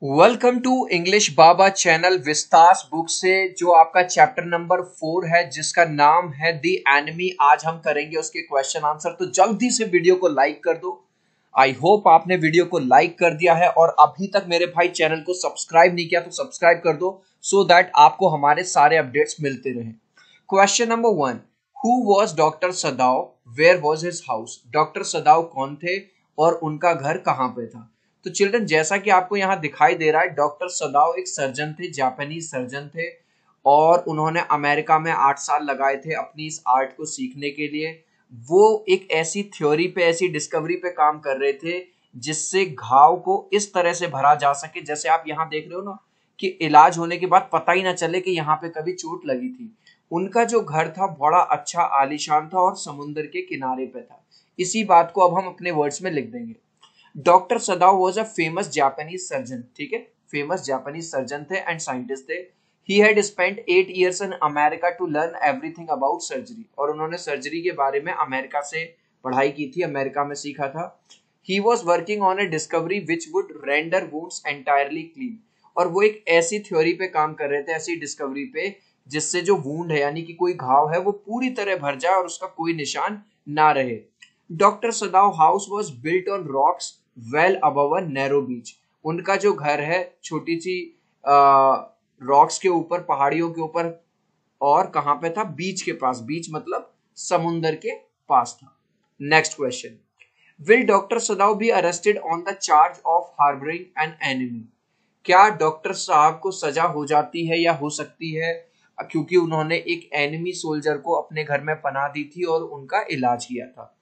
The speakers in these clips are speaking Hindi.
Welcome to English Baba channel विस्तास बुक से जो आपका चैप्टर नंबर 4 है जिसका नाम है दी एनिमी। आज हम करेंगे उसके क्वेश्चन आंसर। तो जल्दी से वीडियो को लाइक कर दो। आई होप आपने वीडियो को लाइक कर दिया है और अभी तक मेरे भाई चैनल को सब्सक्राइब नहीं किया तो सब्सक्राइब कर दो सो दैट आपको हमारे सारे अपडेट्स मिलते रहे। Question number 1, who was doctor Sadao, where was his house. Doctor Sadao कौन थे और उनका घर कहाँ पे था। तो चिल्ड्रन, जैसा कि आपको यहाँ दिखाई दे रहा है, डॉक्टर सदाव एक सर्जन थे, जापानीज सर्जन थे और उन्होंने अमेरिका में 8 साल लगाए थे अपनी इस आर्ट को सीखने के लिए। वो एक ऐसी थ्योरी पे, ऐसी डिस्कवरी पे काम कर रहे थे जिससे घाव को इस तरह से भरा जा सके, जैसे आप यहाँ देख रहे हो ना, कि इलाज होने के बाद पता ही ना चले कि यहाँ पे कभी चोट लगी थी। उनका जो घर था बड़ा अच्छा आलीशान था और समुद्र के किनारे पे था। इसी बात को अब हम अपने वर्ड्स में लिख देंगे। Doctor Sadao was a famous Japanese surgeon. ठीक है, फेमस जापानीज सर्जन थे एंड साइंटिस्ट थे। He had spent 8 years in America to learn everything about surgery. और उन्होंने सर्जरी के बारे में अमेरिका से पढ़ाई की थी, अमेरिका में सीखा था। He was working on A discovery which would render wounds entirely clean. और वो एक ऐसी थ्योरी पे काम कर रहे थे, ऐसी डिस्कवरी पे, जिससे जो वूंड है यानी कि कोई घाव है वो पूरी तरह भर जाए और उसका कोई निशान ना रहे। Doctor Sadao house was built on rocks well above a narrow beach. उनका जो घर है छोटी सी रॉक्स के ऊपर, पहाड़ियों के ऊपर, और कहां पे था, बीच के पास। बीच मतलब समुंदर के पास था। Next question, will doctor सदाव be arrested on the charge of harbouring an enemy. क्या डॉक्टर साहब को सजा हो जाती है या हो सकती है क्योंकि उन्होंने एक एनिमी सोल्जर को अपने घर में पनाह दी थी और उनका इलाज किया था।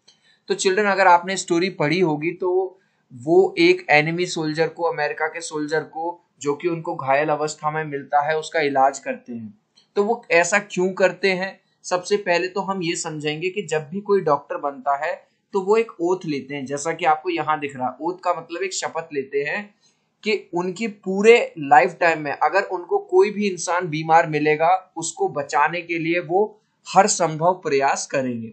तो चिल्ड्रन, अगर आपने स्टोरी पढ़ी होगी तो वो एक एनिमी सोल्जर को, अमेरिका के सोल्जर को, जो कि उनको घायल अवस्था में मिलता है, उसका इलाज करते हैं। तो वो ऐसा क्यों करते हैं, सबसे पहले तो हम ये समझेंगे कि जब भी कोई डॉक्टर बनता है तो वो एक ओथ लेते हैं, जैसा कि आपको यहाँ दिख रहा है। ओथ का मतलब एक शपथ लेते हैं कि उनकी पूरे लाइफ टाइम में अगर उनको कोई भी इंसान बीमार मिलेगा, उसको बचाने के लिए वो हर संभव प्रयास करेंगे।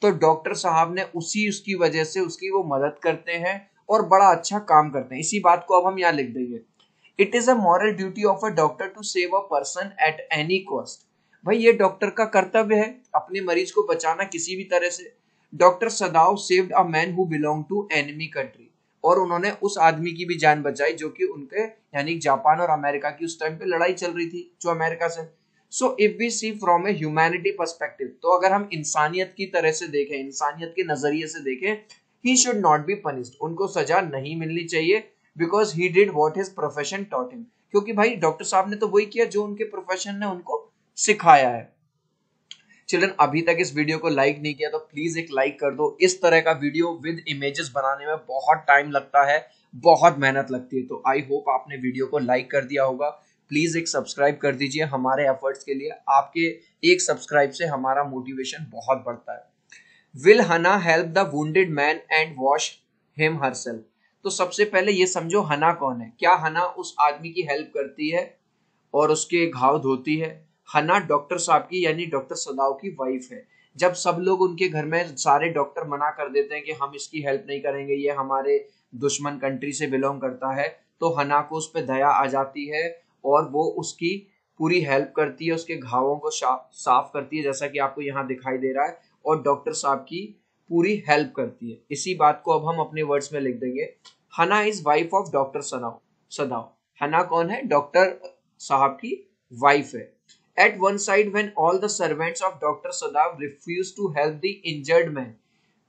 तो डॉक्टर साहब ने उसकी वजह से उसकी वो मदद करते हैं और बड़ा अच्छा काम करते हैं। इसी बात को अब हम यहाँ लिख देंगे। It is a moral duty of a doctor to save a person at any cost. भाई ये डॉक्टर का कर्तव्य है अपने मरीज को बचाना किसी भी तरह से। Doctor Sadao saved a man who belong to enemy country. और उन्होंने उस आदमी की भी जान बचाई जो कि उनके यानी जापान और अमेरिका की उस टाइम पे लड़ाई चल रही थी, जो अमेरिका से। So if we see from a humanity perspective, तो अगर हम इंसानियत की तरह से देखें, इंसानियत के नजरिए से देखें, he should not be punished. उनको सजा नहीं मिलनी चाहिए because he did what his profession taught him. क्योंकि भाई डॉक्टर साहब ने तो वही किया जो उनके प्रोफेशन ने उनको सिखाया है। चिल्ड्रन, अभी तक इस वीडियो को लाइक नहीं किया तो प्लीज एक लाइक कर दो। इस तरह का वीडियो विद इमेजेस बनाने में बहुत टाइम लगता है, बहुत मेहनत लगती है। तो आई होप आपने वीडियो को लाइक कर दिया होगा। प्लीज एक सब्सक्राइब कर दीजिए हमारे एफर्ट्स के लिए। आपके एक सब्सक्राइब से हमारा मोटिवेशन बहुत बढ़ता है। विल हना help the wounded man and wash him herself. तो सबसे पहले ये समझो हना कौन है। क्या हना उस आदमी की हेल्प करती है और उसके घाव धोती है? हना डॉक्टर साहब की यानी डॉक्टर सदाव की वाइफ है। जब सब लोग उनके घर में, सारे डॉक्टर मना कर देते हैं कि हम इसकी हेल्प नहीं करेंगे, ये हमारे दुश्मन कंट्री से बिलोंग करता है, तो हना को उस पर दया आ जाती है और वो उसकी पूरी हेल्प करती है, उसके घावों को साफ करती है, जैसा कि आपको यहाँ दिखाई दे रहा है, और डॉक्टर साहब की पूरी हेल्प करती है। इसी बात को अब हम अपने वर्ड्स में लिख देंगे। Hana is wife of doctor Sadao. Hana कौन है? डॉक्टर साहब की वाइफ है। At one side when all the servants of doctor Sadao refuse to help the injured man.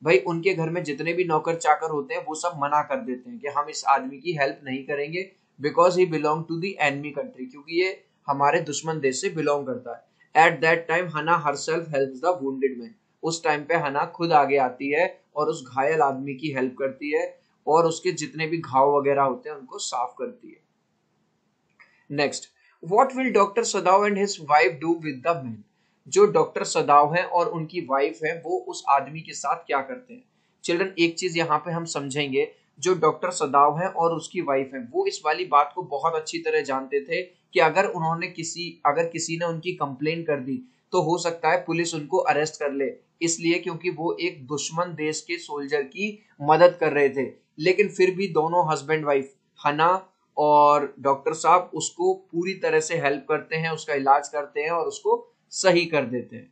भाई उनके घर में जितने भी नौकर चाकर होते हैं वो सब मना कर देते हैं कि हम इस आदमी की हेल्प नहीं करेंगे because he belong to the enemy country, क्योंकि ये हमारे दुश्मन देश से बिलोंग करता है। At that time Hana herself helps the wounded man. उस टाइम पे हना खुद आगे आती है और उस घायल आदमी की हेल्प करती है और उसके जितने भी घाव वगैरह होते हैं उनको साफ करती है। Next, what will doctor Sadao and his wife do with the man. जो डॉक्टर सदाव है और उनकी वाइफ है वो उस आदमी के साथ क्या करते हैं? चिल्ड्रन, एक चीज यहाँ पे हम समझेंगे। जो डॉक्टर सदाव है और उसकी वाइफ है वो इस वाली बात को बहुत अच्छी तरह जानते थे कि अगर किसी ने उनकी कंप्लेन कर दी तो हो सकता है पुलिस उनको अरेस्ट कर ले, इसलिए क्योंकि वो एक दुश्मन देश के सोल्जर की मदद कर रहे थे। लेकिन फिर भी दोनों हस्बैंड वाइफ, हना और डॉक्टर साहब उसको पूरी तरह से हेल्प करते हैं, उसका इलाज करते हैं और उसको सही कर देते हैं।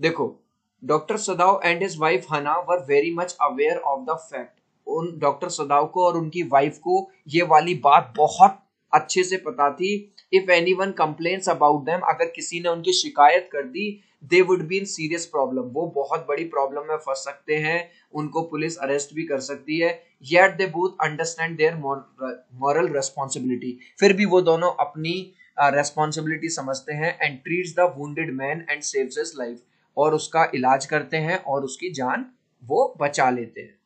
देखो, doctor Sadao and his wife Hana were very much aware of the fact. उन डॉक्टर सदाव को और उनकी वाइफ को ये वाली बात बहुत अच्छे से पता थी। If anyone complains about them, अगर किसी ने उनकी शिकायत कर दी, they would be in serious problem, वो बहुत बड़ी प्रॉब्लम में फंस सकते हैं, उनको पुलिस अरेस्ट भी कर सकती है। Yet they both understand their moral responsibility, फिर भी वो दोनों अपनी रेस्पॉन्सिबिलिटी समझते हैं। And treats the wounded man and saves his life, और उसका इलाज करते हैं और उसकी जान वो बचा लेते हैं।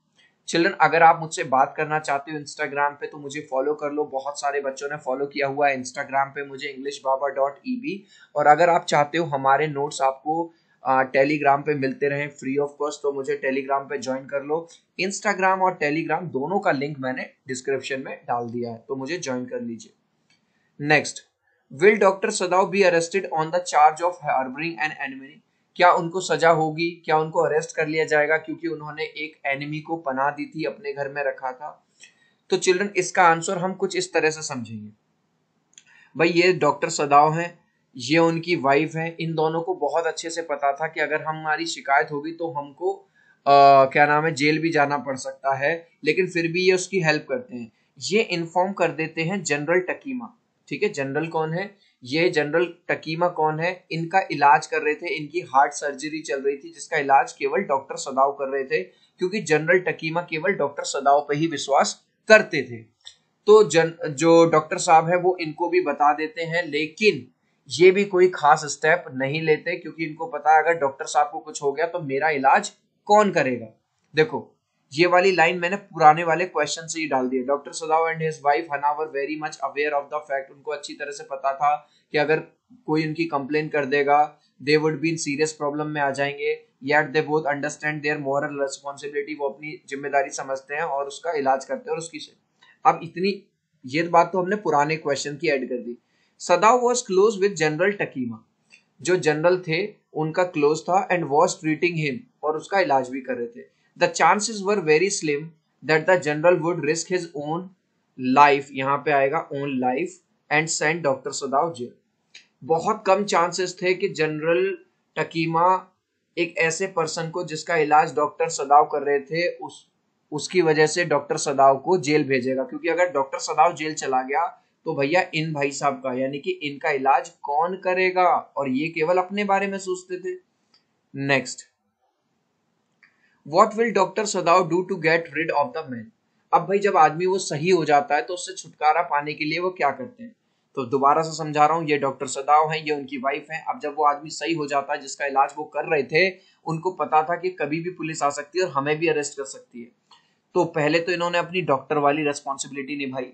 चिल्ड्रन, अगर आप मुझसे बात करना चाहते हो इंस्टाग्राम पे तो मुझे फॉलो कर लो। बहुत सारे बच्चों ने फॉलो किया हुआ है इंस्टाग्राम पे मुझे, englishbaba.eb। और अगर आप चाहते हो हमारे नोट्स आपको टेलीग्राम पे मिलते रहे फ्री ऑफ कॉस्ट, तो मुझे टेलीग्राम पे ज्वाइन कर लो। इंस्टाग्राम और टेलीग्राम दोनों का लिंक मैंने डिस्क्रिप्शन में डाल दिया है, तो मुझे ज्वाइन कर लीजिए। Next, will doctor सदाव be arrested on the charge of harbouring an enemy? क्या उनको सजा होगी, क्या उनको अरेस्ट कर लिया जाएगा क्योंकि उन्होंने एक एनिमी को पनाह दी थी, अपने घर में रखा था? तो चिल्ड्रन, इसका आंसर हम कुछ इस तरह से समझेंगे। भाई, ये डॉक्टर सदाव हैं, ये उनकी वाइफ है, इन दोनों को बहुत अच्छे से पता था कि अगर हमारी शिकायत होगी तो हमको क्या नाम है, जेल भी जाना पड़ सकता है, लेकिन फिर भी ये उसकी हेल्प करते हैं। ये इन्फॉर्म कर देते हैं जनरल टकीमा। ठीक है, जनरल कौन है? ये जनरल टकीमा कौन है? इनका इलाज कर रहे थे, इनकी हार्ट सर्जरी चल रही थी जिसका इलाज केवल डॉक्टर सदाव कर रहे थे, क्योंकि जनरल टकीमा केवल डॉक्टर सदाव पे ही विश्वास करते थे। तो जो डॉक्टर साहब है वो इनको भी बता देते हैं, लेकिन ये भी कोई खास स्टेप नहीं लेते, क्योंकि इनको पता है अगर डॉक्टर साहब को कुछ हो गया तो मेरा इलाज कौन करेगा। देखो, ये वाली लाइन मैंने पुराने वाले क्वेश्चन से ही डाल दी है। Doctor Sadao and his wife Hana were very much aware of the fact, उनको अच्छी तरह से पता था कि अगर कोई उनकी कंप्लेन कर देगा they would be in serious problem में आ जाएंगे। Yet they both understand their moral responsibility, वो अपनी जिम्मेदारी समझते हैं और उसका इलाज करते हैं और उसकी अब इतनी ये बात तो हमने पुराने क्वेश्चन की ऐड कर दी। Sadao was close with General Takima, जो जनरल थे उनका क्लोज था, एंड वॉज ट्रीटिंग हिम, और उसका इलाज भी कर रहे थे। The chances were very slim that the general would risk his own life, यहाँ पे आएगा own life, and send doctor Sadao jail. बहुत कम चांसेस थे कि जनरल टकीमा एक ऐसे पर्सन को जिसका इलाज डॉक्टर सदाव कर रहे थे उसकी वजह से डॉक्टर सदाव को जेल भेजेगा, क्योंकि अगर डॉक्टर सदाव जेल चला गया तो भैया इन भाई साहब का यानी कि इनका इलाज कौन करेगा, और ये केवल अपने बारे में सोचते थे। Next, what will doctor Sadao do to get rid of the man? अब भाई जब आदमी वो सही हो जाता है तो उससे छुटकारा पाने के लिए वो क्या करते हैं? तो दोबारा से समझा रहा हूँ, ये डॉक्टर सदाव हैं, ये उनकी वाइफ है। अब जब वो आदमी सही हो जाता है जिसका इलाज वो कर रहे थे, उनको पता था कि कभी भी पुलिस आ सकती है और हमें भी अरेस्ट कर सकती है, तो पहले तो इन्होंने अपनी डॉक्टर वाली रेस्पॉन्सिबिलिटी निभाई।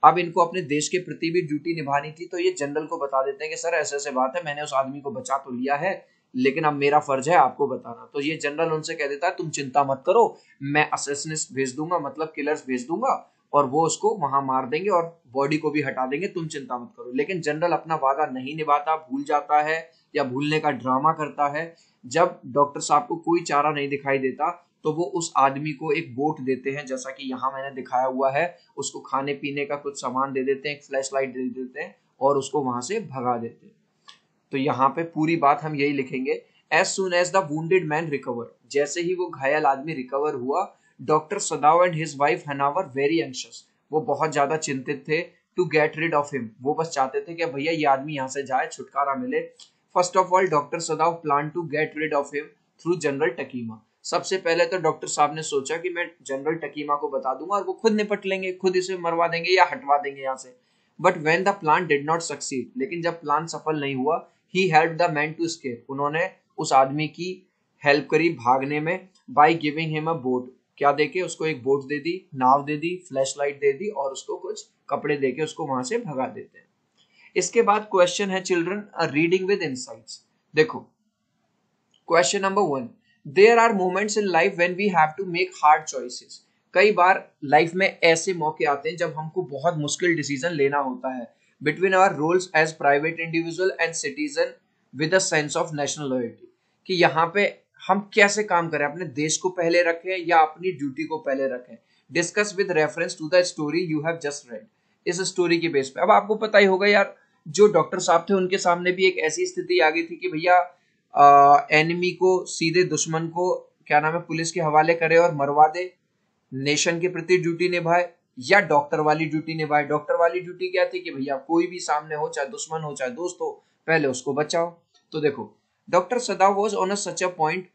अब इनको अपने देश के प्रति भी ड्यूटी निभानी थी, तो ये जनरल को बता देते हैं कि सर ऐसे ऐसे बात है, मैंने उस आदमी को बचा तो लिया है, लेकिन अब मेरा फर्ज है आपको बताना। तो ये जनरल उनसे कह देता है तुम चिंता मत करो, मैं असैसिनिस्ट भेज दूंगा, मतलब किलर्स भेज दूंगा, और वो उसको वहां मार देंगे और बॉडी को भी हटा देंगे, तुम चिंता मत करो। लेकिन जनरल अपना वादा नहीं निभाता, भूल जाता है या भूलने का ड्रामा करता है। जब डॉक्टर साहब को कोई चारा नहीं दिखाई देता तो वो उस आदमी को एक बोट देते हैं, जैसा कि यहाँ मैंने दिखाया हुआ है, उसको खाने पीने का कुछ सामान दे देते हैं, एक फ्लैश लाइट दे देते हैं और उसको वहां से भगा देते हैं। तो यहाँ पे पूरी बात हम यही लिखेंगे, as soon as the wounded man recover, जैसे ही वो घायल आदमी रिकवर हुआ, doctor Sadao and his wife Hana were very anxious, वो बहुत ज्यादा चिंतित थे, to get rid of him, वो बस चाहते थे कि भैया ये आदमी यहाँ से जाए, छुटकारा मिले। First of all doctor Sadao plan to get rid of him through General Takima, सबसे पहले तो डॉक्टर साहब ने सोचा कि मैं जनरल टकीमा को बता दूंगा और वो खुद निपट लेंगे, खुद इसे मरवा देंगे या हटवा देंगे यहाँ से। But when the plan did not succeed, लेकिन जब प्लान सफल नहीं हुआ, he help the man to escape, उन्होंने उस आदमी की हेल्प करी भागने में, by giving him a boat, क्या देके उसको एक बोट दे दी, नाव दे दी, फ्लैश लाइट दे दी और उसको कुछ कपड़े देके उसको वहां से भगा देते हैं। इसके बाद क्वेश्चन है चिल्ड्रन, रीडिंग विद इनसाइट्स। देखो, question number 1, there are moments in life when we have to make hard choices. कई बार लाइफ में ऐसे मौके आते हैं जब हमको बहुत मुश्किल डिसीजन लेना होता है between our roles as private individual and citizen with a sense of national loyalty, कि यहाँ पे हम कैसे काम करें, अपने देश को पहले रखें या अपनी ड्यूटी को पहले रखें। Discuss with reference to the story you have just read. इस स्टोरी के बेस पे। अब आपको पता ही होगा यार, जो डॉक्टर साहब थे उनके सामने भी एक ऐसी स्थिति आ गई थी कि भैया एनिमी को, सीधे दुश्मन को क्या नाम है, पुलिस के हवाले करे और मरवा दे, नेशन के प्रति ड्यूटी निभाए, या डॉक्टर वाली ड्यूटी निभाए। डॉक्टर वाली ड्यूटी क्या थी कि भैया कोई भी सामने हो, चाहे दुश्मन हो चाहे दोस्त हो, पहले उसको बचाओ। तो देखो, doctor Sadao was on a such a point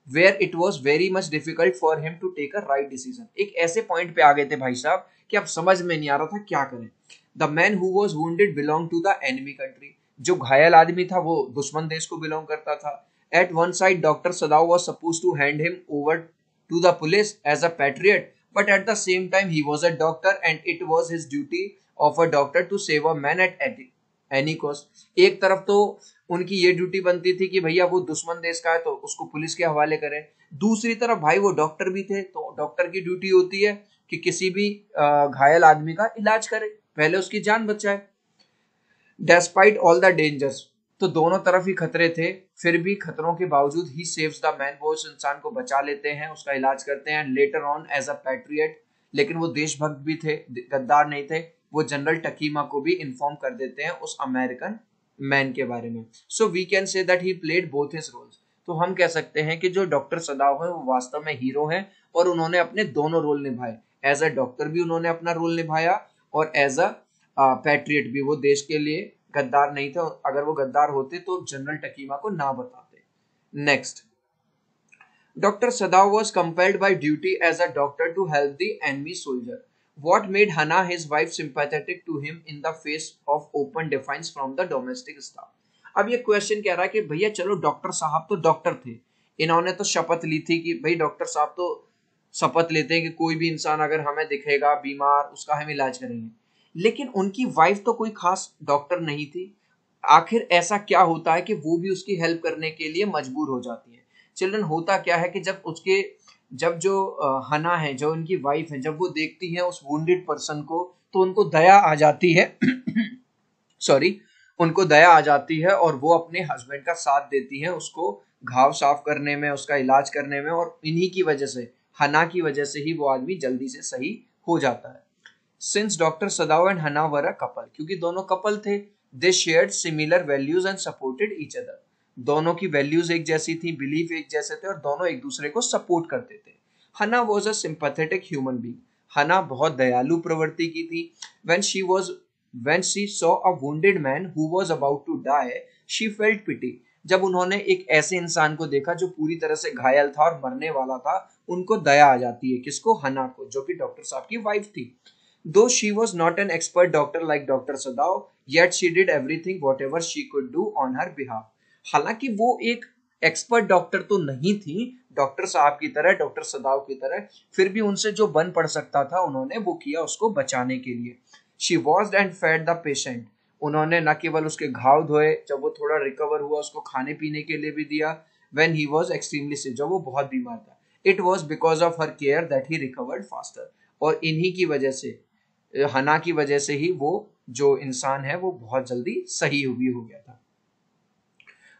where it was very much difficult for him to take a right decision. एक ऐसे पॉइंट पे आ गए थे भाई साहब कि अब समझ में नहीं आ रहा था क्या करें। The man who was wounded belong to the enemy country. जो घायल आदमी था वो दुश्मन देश को बिलोंग करता था। At one side doctor Sadao was supposed to hand him over to the police as a patriot, but at the same time he was a doctor and it was his duty of a doctor to save a man at any cost। एक तरफ तो उनकी ये ड्यूटी बनती थी कि भैया वो दुश्मन देश का है तो उसको पुलिस के हवाले करें, दूसरी तरफ भाई वो डॉक्टर भी थे तो डॉक्टर की ड्यूटी होती है कि किसी भी घायल आदमी का इलाज करे, पहले उसकी जान बचाए। डेस्पाइट ऑल द डेंजर्स, तो दोनों तरफ ही खतरे थे, फिर भी खतरों के बावजूद ही सेव्स द मैन, वो उस इंसान को बचा लेते हैं, उसका इलाज करते हैं। Later on as a patriot, लेकिन वो देशभक्त भी थे, गद्दार नहीं थे। वो जनरल टकीमा को भी इन्फॉर्म कर देते हैं उस अमेरिकन मैन के बारे में। So we can say that he played both his roles. तो हम कह सकते हैं कि जो डॉक्टर सदाव है वो वास्तव में हीरो हैं और उन्होंने अपने दोनों रोल निभाए। एज अ डॉक्टर भी उन्होंने अपना रोल निभाया और एज अ पैट्रियट भी, वो देश के लिए गद्दार नहीं थे। अगर वो गद्दार होते तो जनरल टकीमा को ना बताते। Next, doctor सदाव was compelled by duty as a doctor to help the enemy soldier. What made Hannah, his wife, sympathetic to him in the face of open defiance from the domestic staff? अब ये क्वेश्चन कह रहा है कि भैया चलो डॉक्टर साहब तो डॉक्टर थे, इन्होंने तो शपथ ली थी कि भाई डॉक्टर साहब तो शपथ लेते हैं कि कोई भी इंसान अगर हमें दिखेगा बीमार उसका हम इलाज करेंगे, लेकिन उनकी वाइफ तो कोई खास डॉक्टर नहीं थी। आखिर ऐसा क्या होता है कि वो भी उसकी हेल्प करने के लिए मजबूर हो जाती है। चिल्ड्रन, होता क्या है कि जब जो हना है, जो उनकी वाइफ है, जब वो देखती है उस वुंडेड पर्सन को तो उनको दया आ जाती है सॉरी, उनको दया आ जाती है और वो अपने हस्बैंड का साथ देती है उसको घाव साफ करने में, उसका इलाज करने में, और इन्हीं की वजह से, हना की वजह से ही वो आदमी जल्दी से सही हो जाता है। सिंस डॉक्टर सदाव एंड हना वर अ कपल, क्योंकि दोनों कपल थे, दे shared similar values and supported each other. दोनों की वैल्यूज एक जैसी थी, बिलीफ एक जैसे थे और दोनों एक दूसरे को सपोर्ट करते थे। हना was a sympathetic human being. हना बहुत दयालु प्रवृत्ति की थी। when she saw a wounded man who was about to die, she felt pity। जब उन्होंने एक ऐसे इंसान को देखा जो पूरी तरह से घायल था और मरने वाला था, उनको दया आ जाती है। किसको? हना को, जो कि डॉक्टर साहब की वाइफ थी। Though she was not an expert doctor like Dr. Sadav, yet she did everything whatever she could do on her behalf। हालांकि वो एक एक्सपर्ट डॉक्टर तो नहीं थी डॉक्टर साहब की तरह, डॉक्टर सदाव की तरह, फिर भी उनसे जो बन पड़ सकता था उन्होंने वो किया उसको बचाने के लिए। She washed and fed the patient. उन्होंने न केवल उसके घाव धोए, जब वो थोड़ा रिकवर हुआ उसको खाने पीने के लिए भी दिया। व्हेन ही वॉज एक्सट्रीमली सिक, जब वो बहुत बीमार था। It was because of her care that he recovered faster. और इन्हीं की वजह से, हना की वजह से ही वो जो इंसान है वो बहुत जल्दी सही भी हो गया था।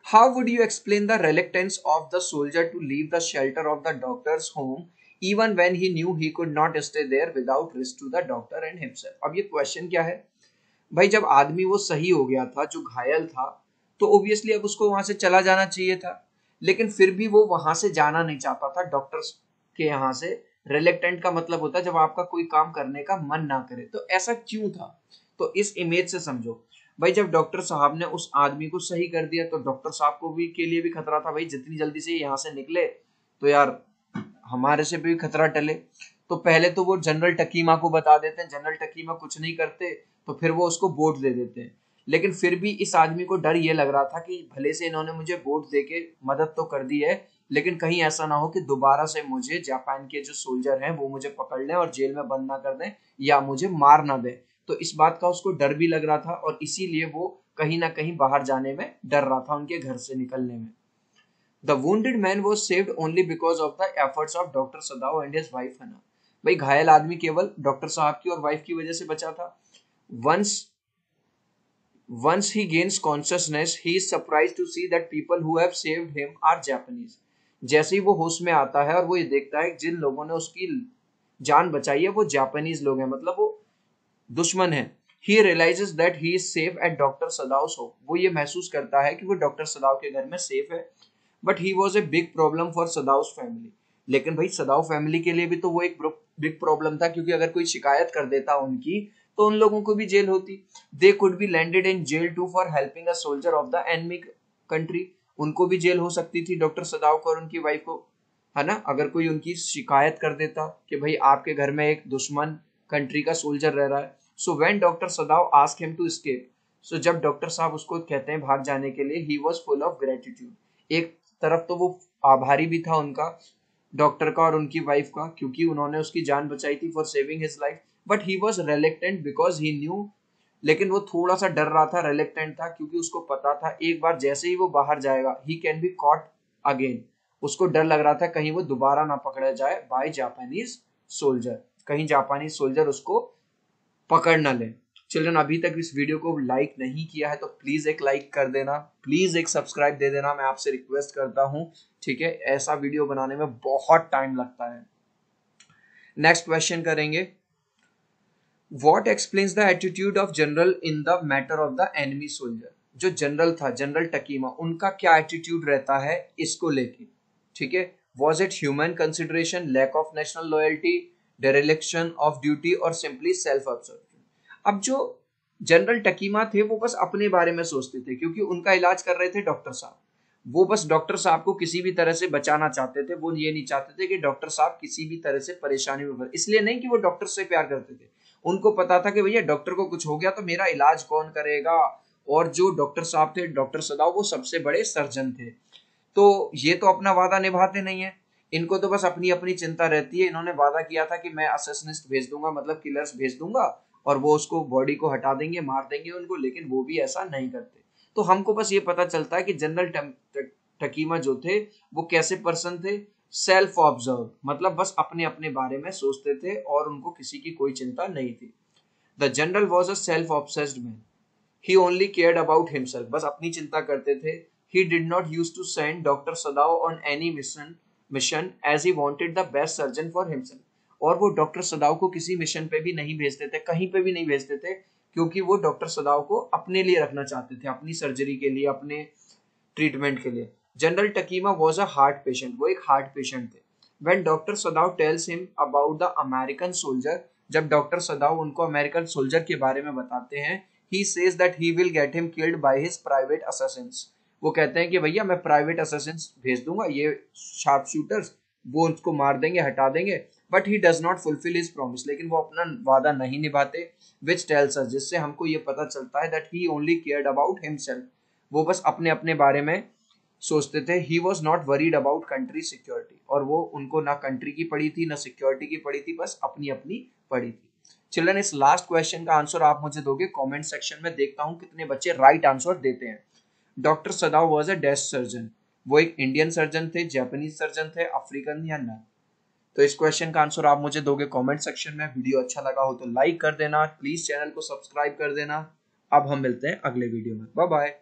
How would you explain the reluctance of the soldier to leave the shelter of the doctor's home even when he knew he could not stay there without risk to the doctor and himself? अब ये क्वेश्चन क्या है भाई, जब आदमी वो सही हो गया था, जो घायल था, तो ओब्वियसली अब उसको वहां से चला जाना चाहिए था, लेकिन फिर भी वो वहां से जाना नहीं चाहता था डॉक्टर्स के यहाँ से। रिलेक्टेंट का मतलब होता है जब आपका कोई काम करने का मन ना करे। तो ऐसा क्यों था? तो इस इमेज से समझो भाई, जब डॉक्टर साहब ने उस आदमी को सही कर दिया तो डॉक्टर साहब को भी के लिए भी खतरा था, भाई जितनी जल्दी से यहाँ से निकले तो यार हमारे से भी खतरा टले। तो पहले तो वो जनरल टकीमा को बता देते हैं, जनरल टकीमा कुछ नहीं करते तो फिर वो उसको वोट दे देते हैं। लेकिन फिर भी इस आदमी को डर ये लग रहा था कि भले से इन्होंने मुझे वोट देके मदद तो कर दी है, लेकिन कहीं ऐसा ना हो कि दोबारा से मुझे जापान के जो सोल्जर हैं वो मुझे पकड़ लें और जेल में बंद ना कर दें या मुझे मार ना दें। तो इस बात का उसको डर भी लग रहा था और इसीलिए वो कहीं ना कहीं बाहर जाने में डर रहा था, उनके घर से निकलने में। The wounded man was saved only because of the efforts of doctor Sadao and his wife हना। भाई घायल आदमी केवल डॉक्टर साहब की और वाइफ की वजह से बचा था। Once he gains consciousness, he is surprised to see that people who have saved him are Japanese। जैसे ही वो होश में आता है और वो ये देखता है जिन लोगों ने उसकी जान बचाई है वो जापानीज लोग हैं, मतलब वो दुश्मन है। He realizes that he is safe at doctor Sadao's home, वो ये महसूस करता है कि वो डॉक्टर सदाव के घर में सेफ है। But he was a big problem for Sadao's family, लेकिन भाई सदाव फैमिली के लिए भी तो वो एक बिग प्रॉब्लम था, क्योंकि अगर कोई शिकायत कर देता उनकी तो उन लोगों को भी जेल होती। They could be landed in jail too for helping a soldier of the enemy country, उनको भी जेल हो सकती थी डॉक्टर सदाव को और उनकी वाइफ को, है ना, अगर कोई उनकी शिकायत कर देता कि भाई आपके घर में एक दुश्मन कंट्री का सोल्जर रह रहा है। So when doctor Sadao asked him to escape, so जब डॉक्टर साहब उसको कहते हैं भाग जाने के लिए, he was full of gratitude, एक तरफ तो वो आभारी भी था उनका, डॉक्टर का और उनकी वाइफ का, क्योंकि उन्होंने उसकी जान बचाई थी for saving his life. But he was reluctant because he knew, लेकिन वो थोड़ा सा डर रहा था, रेलेक्टेंट था, क्योंकि उसको पता था एक बार जैसे ही वो बाहर जाएगा he can be caught again, उसको डर लग रहा था कहीं वो दोबारा ना पकड़ा जाए बाय जापानीज सोल्जर, कहीं जापानी सोल्जर उसको पकड़ ना ले। चिल्ड्रन, अभी तक इस वीडियो को लाइक नहीं किया है तो प्लीज एक लाइक कर देना, प्लीज एक सब्सक्राइब दे देना, मैं आपसे रिक्वेस्ट करता हूं, ठीक है, ऐसा वीडियो बनाने में बहुत टाइम लगता है। नेक्स्ट क्वेश्चन करेंगे, what explains the attitude of general in the matter of the enemy soldier, जो जनरल था, जनरल टकीमा, उनका क्या एटीट्यूड रहता है इसको लेके, ठीक है। Was it human consideration, lack of national loyalty, dereliction of duty और सिंपली सेल्फ अब्सॉर्प्शन। अब जो जनरल टकीमा थे वो बस अपने बारे में सोचते थे, क्योंकि उनका इलाज कर रहे थे डॉक्टर साहब, वो बस डॉक्टर साहब को किसी भी तरह से बचाना चाहते थे, वो ये नहीं चाहते थे कि डॉक्टर साहब किसी भी तरह से परेशानी में पड़े, इसलिए नहीं कि वो डॉक्टर से प्यार करते थे, उनको पता था कि भैया डॉक्टर को कुछ हो गया तो मेरा इलाज कौन करेगा, और जो डॉक्टर साहब थे, डॉक्टर सदाव, वो सबसे बड़े सर्जन थे, तो ये तो अपना वादा निभाते नहीं है, इनको तो बस अपनी अपनी चिंता रहती है। इन्होंने वादा किया था कि मैं असैसिनिस्ट भेज दूंगा, मतलब किलर्स भेज दूंगा, और वो उसको बॉडी को हटा देंगे, मार देंगे उनको, लेकिन वो भी ऐसा नहीं करते। तो हमको बस ये पता चलता है कि जनरल टकीमा जो थे वो कैसे पर्सन थे, सेल्फ ऑब्जर्व, मतलब बस अपने अपने बारे में सोचते थे और उनको किसी की कोई चिंता नहीं थी। The general was a self obsessed man, he only cared about himself, बस अपनी चिंता करते थे। He did not use to send doctor Sadao on any mission as he wanted the best surgeon for himself, और वो डॉक्टर सदाव को किसी मिशन पे भी नहीं भेजते थे, कहीं पे भी नहीं भेजते थे, क्योंकि वो डॉक्टर सदाव को अपने लिए रखना चाहते थे, अपनी सर्जरी के लिए, अपने ट्रीटमेंट के लिए। General Takima was a heart patient, वो एक हार्ट पेशेंट थे। When doctor Sadao tells him about the American soldier, जब डॉक्टर सदाव उनको अमेरिकन सोल्जर के बारे में बताते हैं, he says that he will get him killed by his private assassins, वो कहते हैं कि भैया मैं प्राइवेट assassins भेज दूंगा, ये शार्प शूटर्स, वो उसको मार देंगे, हटा देंगे। But he does not fulfil his promise, लेकिन वो अपना वादा नहीं निभाते। विच टेल्स अस, जिससे हमको ये पता चलता है that he only cared about himself, वो बस अपने अपने बारे में सोचते थे। He was not worried about country security, और वो उनको ना कंट्री की पड़ी थी ना सिक्योरिटी की पड़ी थी, बस अपनी अपनी पड़ी थी। चिल्ड्रन, इस लास्ट क्वेश्चन का आंसर आप मुझे दोगे कमेंट सेक्शन में, देखता हूं कितने बच्चे राइट आंसर देते हैं। Doctor Sadao was a desk surgeon, वो एक इंडियन सर्जन थे, जापानीज सर्जन थे, अफ्रीकन या नन। तो इस क्वेश्चन का आंसर आप मुझे दोगे कमेंट सेक्शन में। वीडियो अच्छा लगा हो तो लाइक कर देना, प्लीज चैनल को सब्सक्राइब कर देना। अब हम मिलते हैं अगले वीडियो में, बाय बाय।